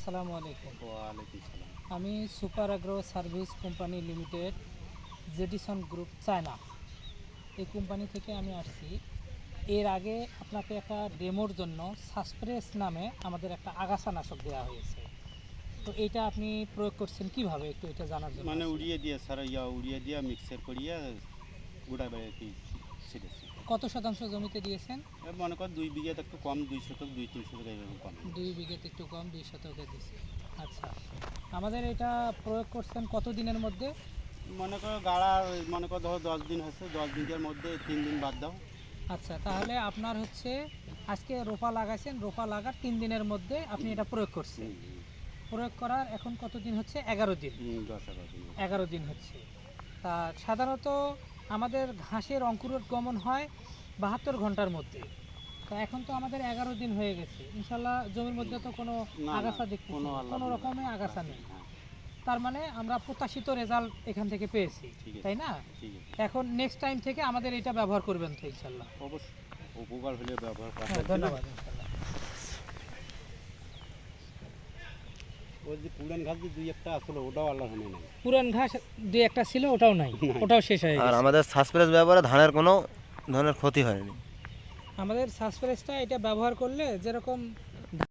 আসসালামু আলাইকুম। ওয়ালাইকুম সালাম। আমি super agro service company limited, জেডিসন গ্রুপ, চায়না, এই কোম্পানি থেকে আমি আসছি। এর আগে আপনাকে একটা ডেমোর জন্য সাসপ্রেস নামে আমাদের একটা আগাছা নাশক দেওয়া হয়েছে। তো এইটা আপনি প্রয়োগ করছেন কিভাবে, একটু এটা জানার জন্য। মানে উড়িয়ে দিয়ে স্যার উড়িয়ে দিয়ে মিক্সার করিয়ে গোটা বেড়ে ছেড়েছি। কত শতাংশ জমিতে দিয়েছেন? মনে কর 2 বিঘাতে একটু কম, 2 শতক 2-3 শতক এরকম কম। 2 বিঘাতে একটু কম, 2 শতকে দিয়েছি। আচ্ছা, আমাদের এটা প্রয়োগ করছেন কত দিনের মধ্যে? মনে করো গাড়া, মনে করো ধরো 10 দিন হচ্ছে, 10 দিনের মধ্যে 3 দিন বাদ দাও। আচ্ছা, তাহলে আপনার হচ্ছে আজকে রোপা লাগাইছেন, রোপা লাগার 3 দিনের মধ্যে আপনি এটা প্রয়োগ করছেন। প্রয়োগ করার এখন কত দিন হচ্ছে? 11 দিন। 10-11 দিন। 11 দিন হচ্ছে। তা সাধারণত আমাদের ঘাসের অঙ্কুরোদ্গমন হয় 72 ঘন্টার মধ্যে। তা এখন তো আমাদের 11 দিন হয়ে গেছে, ইনশাল্লাহ জমির মধ্যে তো কোনো আগাছা দেখতে, কোনো রকমের আগাছা নেই। তার মানে আমরা প্রত্যাশিত রেজাল্ট এখান থেকে পেয়েছি, তাই না? এখন নেক্সট টাইম থেকে আমাদের এটা ব্যবহার করবেন তো ইনশাল্লাহ? অবশ্যই উপকার হলে ব্যবহার করা। ধন্যবাদ। ইনশাল্লাহ। ওই যে পুরান ঘাস যে 2-1টা আসলে ওটাও আল্লাহ জানে না। পুরান ঘাস 2-1টা ছিল, ওটাও নাই, ওটাও শেষ হয়ে আর গেছে। আমাদের সাসপ্রেস ব্যবহারে ধানের কোনো ধরনের ক্ষতি হয়নি। আমাদের সাসপ্রেসটা এটা ব্যবহার করলে যেরকম